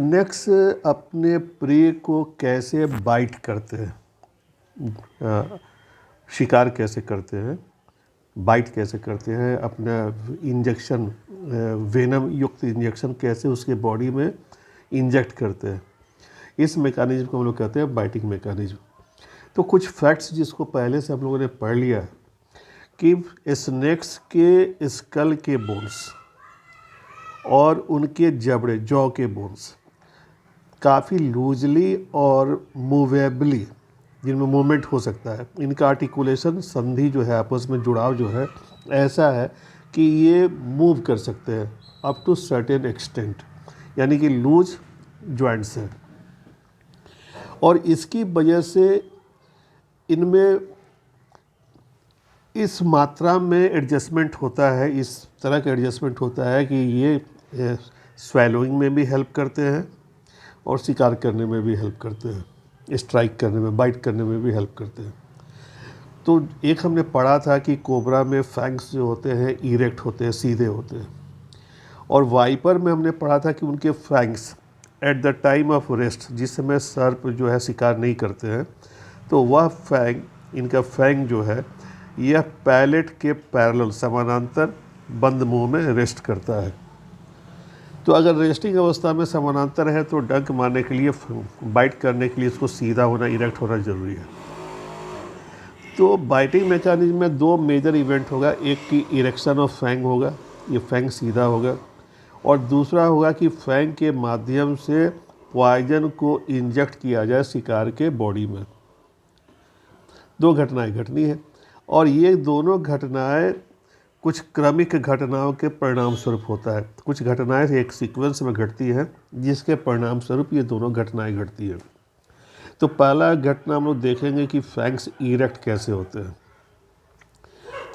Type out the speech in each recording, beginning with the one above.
Next अपने pray को कैसे बाइट करते हैं, शिकार कैसे करते हैं, बाइट कैसे करते हैं, अपना इंजेक्शन, वेनम युक्त इंजेक्शन कैसे उसके बॉडी में इंजेक्ट करते हैं। इस मैकेनिज्म को हम लोग कहते हैं बाइटिंग मैकेनिज्म। तो कुछ फैक्ट्स जिसको पहले से हम लोगों ने पढ़ लिया है कि स्नेक्स के स्कल के बोन्स और उनके जबड़े, जॉ के बोन्स काफ़ी लूजली और मूवेबली, जिनमें मूवमेंट हो सकता है, इनका आर्टिकुलेशन, संधि जो है, आपस में जुड़ाव जो है ऐसा है कि ये मूव कर सकते हैं अप टू सर्टेन एक्सटेंट, यानी कि लूज जॉइंट्स हैं। और इसकी वजह से इनमें इस मात्रा में एडजस्टमेंट होता है, इस तरह का एडजस्टमेंट होता है कि ये स्वेलोइंग में भी हेल्प करते हैं और शिकार करने में भी हेल्प करते हैं, स्ट्राइक करने में, बाइट करने में भी हेल्प करते हैं। तो एक हमने पढ़ा था कि कोबरा में फैंग्स जो होते हैं इरेक्ट होते हैं, सीधे होते हैं। और वाइपर में हमने पढ़ा था कि उनके fangs at the time of rest, जिस समय सर्प जो है शिकार नहीं करते हैं, तो वह फैंग, इनका फैंग जो है यह पैलेट के पैरेलल, समानांतर बंद मुंह में रेस्ट करता है। तो अगर रेस्टिंग अवस्था में समानांतर है तो डंक मारने के लिए, बाइट करने के लिए इसको सीधा होना, इरेक्ट होना ज़रूरी है। तो बाइटिंग मैकेनिज्म में दो मेजर इवेंट होगा, एक की इरेक्शन ऑफ फैंग होगा, ये फैंग सीधा होगा, और दूसरा होगा कि फैंग के माध्यम से पॉइजन को इंजेक्ट किया जाए शिकार के बॉडी में। दो घटनाएं घटनी है, और ये दोनों घटनाएं कुछ क्रमिक घटनाओं के परिणाम स्वरूप होता है। कुछ घटनाएं एक सीक्वेंस में घटती हैं जिसके परिणाम स्वरूप ये दोनों घटनाएं घटती हैं। तो पहला घटना हम लोग देखेंगे कि फैंग्स इरेक्ट कैसे होते हैं।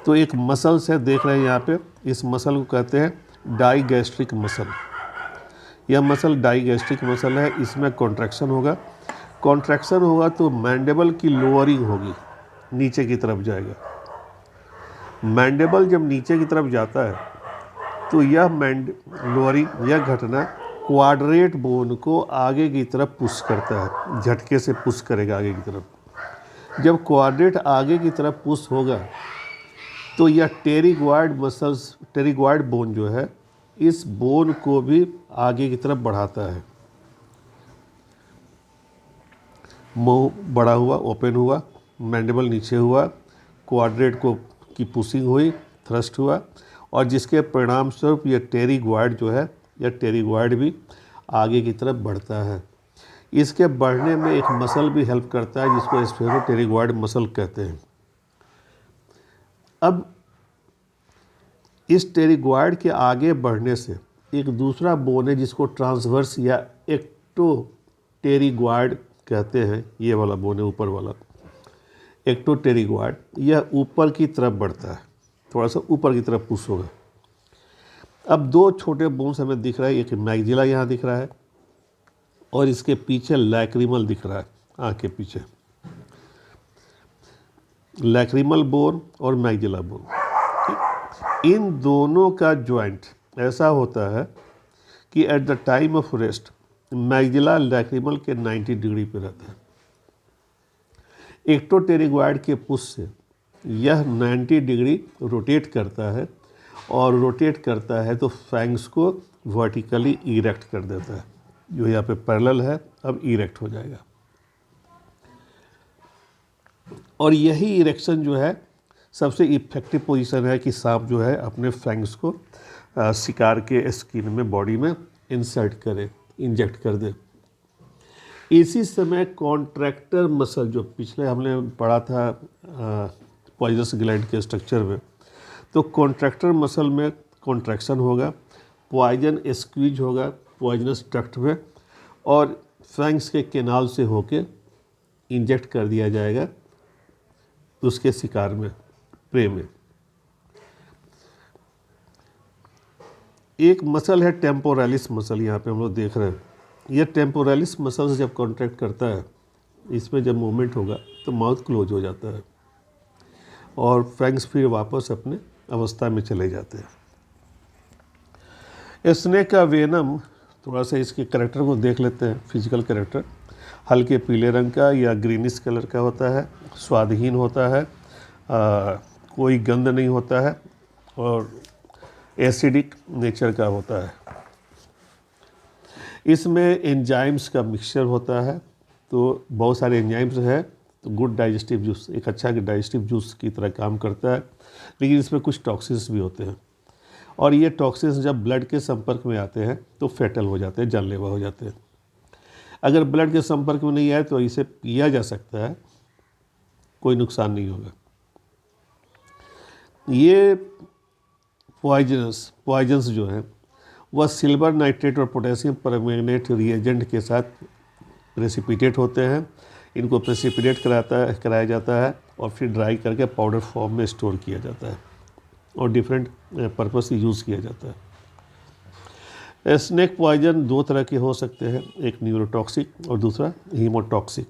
तो एक मसल्स है, देख रहे हैं यहाँ पे, इस मसल को कहते हैं डाइगैस्ट्रिक मसल। यह मसल डाइगैस्ट्रिक मसल है, इसमें कॉन्ट्रैक्शन होगा। कॉन्ट्रैक्शन होगा तो मैंडेबल की लोअरिंग होगी, नीचे की तरफ जाएगा। मैंडेबल जब नीचे की तरफ जाता है तो यह लोअरिंग, यह घटना क्वाड्रेट बोन को आगे की तरफ पुश करता है, झटके से पुश करेगा आगे की तरफ। जब क्वाड्रेट आगे की तरफ पुश होगा तो यह टेरिगॉइड मसल्स, टेरिगॉइड बोन जो है, इस बोन को भी आगे की तरफ बढ़ाता है। मुंह बड़ा हुआ, ओपन हुआ, मैंडेबल नीचे हुआ, क्वाड्रेट को की पुशिंग हुई, थ्रस्ट हुआ, और जिसके परिणाम स्वरूप यह टेरिगॉइड जो है, यह टेरिगॉइड भी आगे की तरफ बढ़ता है। इसके बढ़ने में एक मसल भी हेल्प करता है जिसको स्फेरोटेरिगॉइड मसल कहते हैं। अब इस टेरिगॉइड के आगे बढ़ने से एक दूसरा बोन है जिसको ट्रांसवर्स या एक्टोटेरिगॉइड कहते हैं, ये वाला बोन है ऊपर वाला, एक्टोटेरिगॉइड, यह ऊपर की तरफ बढ़ता है, थोड़ा सा ऊपर की तरफ पुश होगा। अब दो छोटे बोन्स हमें दिख रहा है, एक मैग्जिला यहाँ दिख रहा है और इसके पीछे लैक्रिमल दिख रहा है, आँख के पीछे लैक्रिमल बोन और मैग्जिला बोन। इन दोनों का जॉइंट ऐसा होता है कि at the time of rest maxilla lacrimal के 90 डिग्री पे रहता है। एक्टोटेरिगॉइड के पुश से यह 90 डिग्री रोटेट करता है, और रोटेट करता है तो फैंग्स को वर्टिकली इरेक्ट कर देता है। जो यहाँ पे पैरेलल है अब इरेक्ट हो जाएगा, और यही इरेक्शन जो है सबसे इफेक्टिव पोजीशन है कि सांप जो है अपने फैंग्स को शिकार के स्किन में, बॉडी में इंसर्ट करे, इंजेक्ट कर दे। इसी समय कॉन्ट्रैक्टर मसल, जो पिछले हमने पढ़ा था पॉइजनस ग्लैंड के स्ट्रक्चर में, तो कॉन्ट्रैक्टर मसल में कॉन्ट्रैक्शन होगा, पॉइजन स्क्वीज होगा पॉइजनस डक्ट में, और फैंग्स के केनाल से होके इंजेक्ट कर दिया जाएगा उसके शिकार में, प्रे में। एक मसल है टेम्पोरालिस मसल, यहाँ पे हम लोग देख रहे हैं। यह टेम्पोरालिस मसल जब कॉन्ट्रैक्ट करता है, इसमें जब मूवमेंट होगा तो माउथ क्लोज हो जाता है और फैंग्स फिर वापस अपने अवस्था में चले जाते हैं। स्नेक का वेनम थोड़ा सा इसके करेक्टर को देख लेते हैं। फिजिकल करेक्टर हल्के पीले रंग का या ग्रीनिश कलर का होता है, स्वादहीन होता है, कोई गंध नहीं होता है और एसिडिक नेचर का होता है। इसमें एंजाइम्स का मिक्सचर होता है, तो बहुत सारे एंजाइम्स है, तो गुड डाइजेस्टिव जूस एक अच्छा डाइजेस्टिव जूस की तरह काम करता है। लेकिन इसमें कुछ टॉक्सिन्स भी होते हैं और ये टॉक्सिन्स जब ब्लड के संपर्क में आते हैं तो फेटल हो जाते हैं, जानलेवा हो जाते हैं। अगर ब्लड के संपर्क में नहीं आए तो इसे पिया जा सकता है, कोई नुकसान नहीं होगा। ये पॉइजन्स जो हैं वह सिल्वर नाइट्रेट और पोटेशियम परमैंगनेट रिएजेंट के साथ प्रेसिपिटेट होते हैं। इनको प्रेसिपिटेट कराया जाता है और फिर ड्राई करके पाउडर फॉर्म में स्टोर किया जाता है और डिफरेंट पर्पस से यूज़ किया जाता है। स्नेक पॉइजन दो तरह के हो सकते हैं, एक न्यूरोटॉक्सिक और दूसरा हीमोटॉक्सिक।